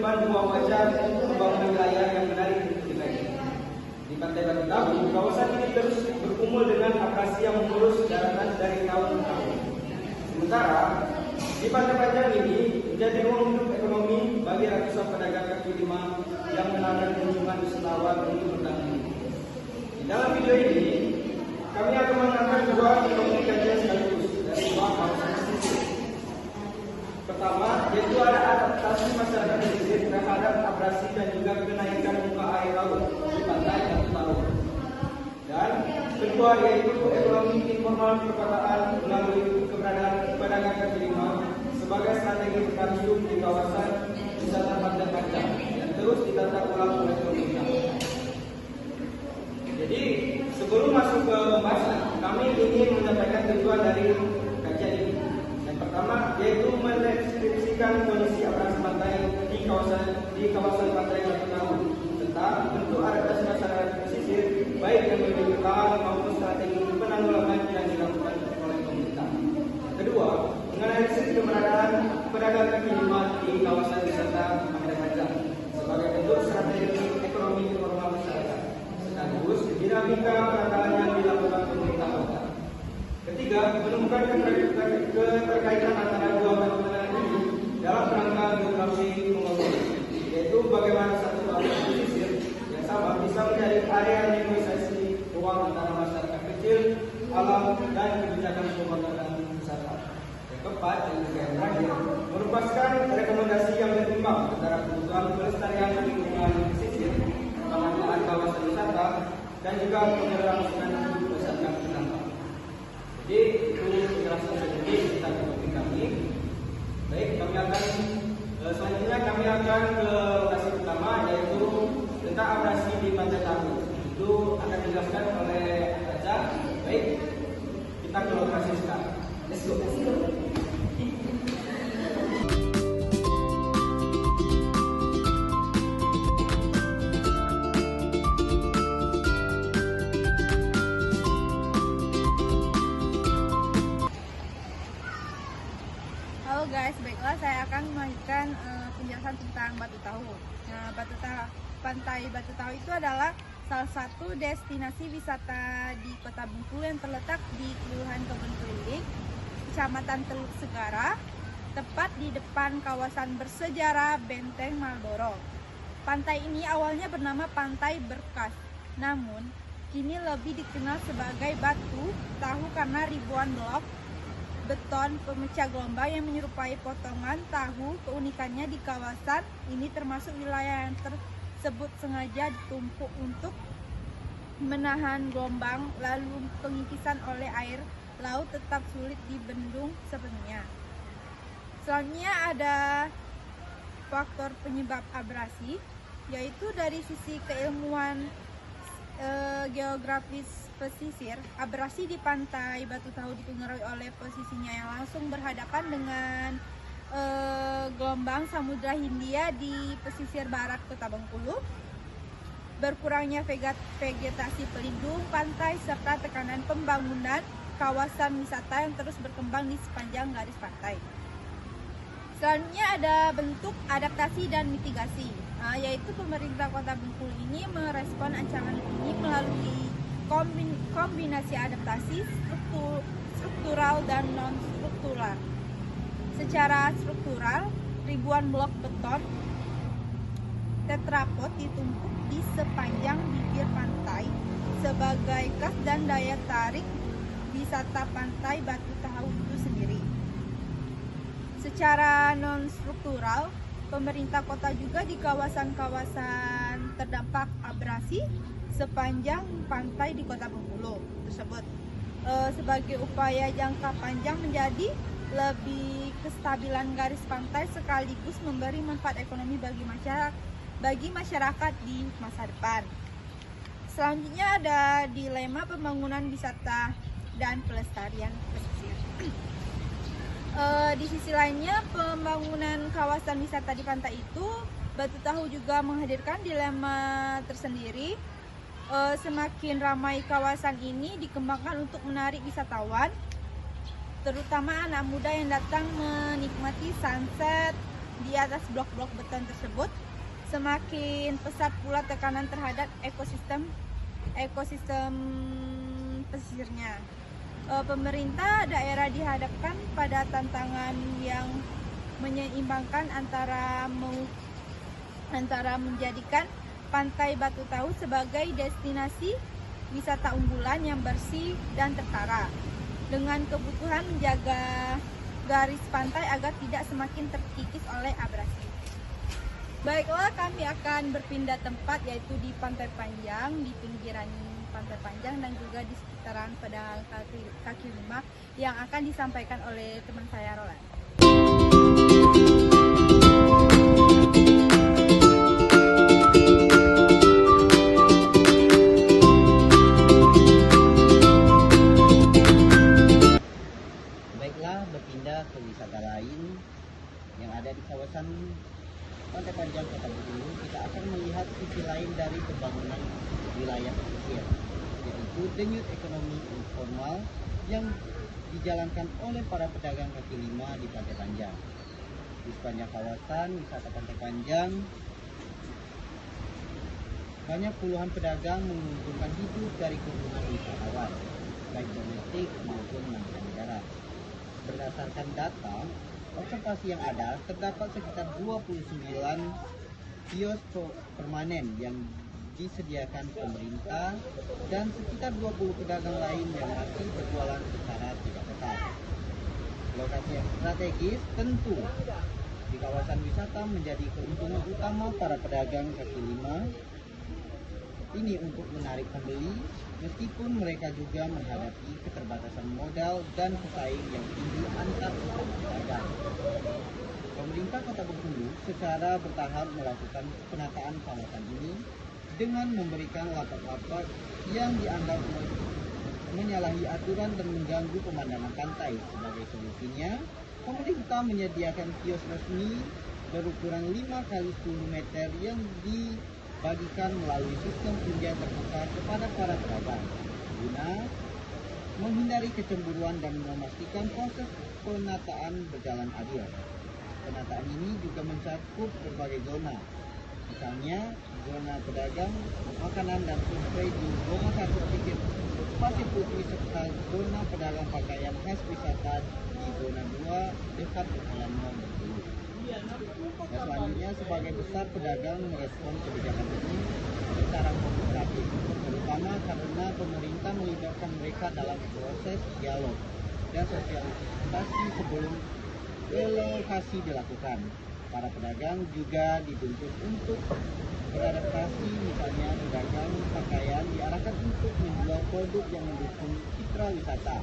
merupakan dua wajah pembangunan wilayah yang menarik untuk dikaji. Di Pantai Batu Tahu, kawasan ini terus bergumul dengan abrasi yang mengurus daratan dari tahun ke tahun. Sementara di Pantai Panjang ini menjadi ruang hidup ekonomi bagi ratusan pedagang kaki lima yang menarik kunjungan wisatawan untuk bertahan hidup. Di dalam video ini, kami akan mengangkat dua fenomena kajian sekaligus dari dua kawasan pesisir. Pertama, yaitu ada adaptasi masyarakat pesisir terhadap abrasi dan juga kenaikan muka air laut di Pantai Batu Tahu. Dan kedua, yaitu ekonomi informal perkotaan melalui keberadaan pedagang kaki lima sebagai strategi bertahan hidup di kawasan wisata Pantai Panjang yang terus ditata ulang oleh pemerintah. Jadi, sebelum masuk ke pembahasan, kami ingin menyampaikan tujuan dari kajian ini. Yang pertama, yaitu mendeskripsikan kondisi abrasi pantai di kawasan Pantai Batu Tahu tentang bentuk adaptasi masyarakat pesisir, baik yang berbentuk maupun strategi penanggulangan yang dilakukan oleh pemerintah. Kedua, menganalisis keberadaan pedagang kaki lima di kawasan wisata Pantai Panjang sebagai bentuk strategi ekonomi informal masyarakat, sekaligus dinamika penataan yang dilakukan pemerintah kota. Ketiga, menemukan keterkaitan antara dua fenomena ini dalam kerangka geografi pembangunan, yaitu bagaimana satu area pesisir yang sama bisa menjadi area negosiasi ruang antara masyarakat kecil, alam, dan kebijakan pembangunan wisata. Yang keempat, dan juga yang terakhir, merupakan rekomendasi yang berimbang antara kebutuhan pelestarian lingkungan pesisir, pengelolaan kawasan wisata, dan juga keberlangsungan hidup masyarakat penambang. Jadi itu penjelasan sedikit tentang topik kami. Baik, selanjutnya kami akan ke lokasi utama, yaitu tentang abrasi di Pantai Tahu. Itu akan dijelaskan oleh Raja. Baik, kita ke lokasi sekarang. Let's go. Halo guys, baiklah saya akan melanjutkan penjelasan tentang Batu Tahu. Nah, Pantai Batu Tahu itu adalah salah satu destinasi wisata di Kota Bengkulu yang terletak di Kelurahan Kebun Keliling, Kecamatan Teluk Segara, tepat di depan kawasan bersejarah Benteng Marlboro. Pantai ini awalnya bernama Pantai Berkas, namun kini lebih dikenal sebagai Batu Tahu karena ribuan blok beton pemecah gelombang yang menyerupai potongan tahu. Keunikannya di kawasan ini termasuk wilayah yang tersebut sengaja ditumpuk untuk menahan gelombang, lalu pengikisan oleh air laut tetap sulit dibendung sepenuhnya. Selanjutnya ada faktor penyebab abrasi, yaitu dari sisi keilmuan geografis pesisir. Abrasi di Pantai Batu Tahu dipengaruhi oleh posisinya yang langsung berhadapan dengan gelombang Samudra Hindia di pesisir barat Kota Bengkulu, berkurangnya vegetasi pelindung pantai, serta tekanan pembangunan kawasan wisata yang terus berkembang di sepanjang garis pantai. Selanjutnya ada bentuk adaptasi dan mitigasi, yaitu pemerintah Kota Bengkulu ini merespon ancaman ini melalui kombinasi adaptasi struktural dan non-struktural. Secara struktural, ribuan blok beton tetrapod ditumpuk di sepanjang bibir pantai sebagai kas dan daya tarik wisata Pantai Batu Tahu itu sendiri. Secara non-struktural, pemerintah kota juga di kawasan-kawasan terdampak abrasi sepanjang pantai di Kota Bengkulu tersebut sebagai upaya jangka panjang menjadi lebih kestabilan garis pantai sekaligus memberi manfaat ekonomi bagi masyarakat di masa depan. Selanjutnya ada dilema pembangunan wisata dan pelestarian pesisir. Di sisi lainnya, pembangunan kawasan wisata di pantai itu, Batu Tahu juga menghadirkan dilema tersendiri. Semakin ramai kawasan ini dikembangkan untuk menarik wisatawan, terutama anak muda yang datang menikmati sunset, di atas blok-blok beton tersebut, semakin pesat pula tekanan terhadap ekosistem pesisirnya. Pemerintah daerah dihadapkan pada tantangan yang menyeimbangkan antara menjadikan Pantai Batu Tahu sebagai destinasi wisata unggulan yang bersih dan tertara, dengan kebutuhan menjaga garis pantai agar tidak semakin terkikis oleh abrasi. Baiklah, kami akan berpindah tempat, yaitu di Pantai Panjang, di pinggiran Pantai Panjang dan juga di sekitaran pedagang kaki lima yang akan disampaikan oleh teman saya Roland. Baiklah, berpindah ke wisata lain yang ada di kawasan Pantai Panjang Kota Bengkulu, kita akan melihat sisi lain dari pembangunan wilayah pesisir, yaitu denyut ekonomi informal yang dijalankan oleh para pedagang kaki lima di Pantai Panjang. Di sepanjang kawasan wisata Pantai Panjang, banyak puluhan pedagang mengumpulkan hidup dari kunjungan wisatawan, baik domestik maupun mancanegara. Berdasarkan data observasi yang ada, terdapat sekitar 29 kios permanen yang disediakan pemerintah dan sekitar 20 pedagang lain yang masih berjualan secara tidak tetap. Lokasi yang strategis tentu di kawasan wisata menjadi keuntungan utama para pedagang kaki lima ini untuk menarik pembeli, meskipun mereka juga menghadapi keterbatasan modal dan pesaing yang tinggi antar pedagang. Pemerintah Kota Bengkulu secara bertahap melakukan penataan kawasan ini dengan memberikan lapak-lapak yang dianggap menyalahi aturan dan mengganggu pemandangan pantai. Sebagai solusinya, pemerintah menyediakan kios resmi berukuran 5 kali 10 meter yang dibagikan melalui sistem undian terbuka kepada para pedagang guna menghindari kecemburuan dan memastikan proses penataan berjalan adil. Penataan ini juga mencakup berbagai zona, misalnya zona pedagang makanan dan food di zona 1 Pasir Putih serta zona pedagang pakaian khas wisata di zona 2 dekat Kolam Bengkulu. Dan selanjutnya, sebagai besar pedagang merespon kebijakan ini secara kooperatif, terutama karena pemerintah melibatkan mereka dalam proses dialog dan sosialisasi sebelum relokasi dilakukan. Para pedagang juga dituntut untuk beradaptasi, misalnya pedagang pakaian diarahkan untuk menjual produk yang mendukung citra wisata.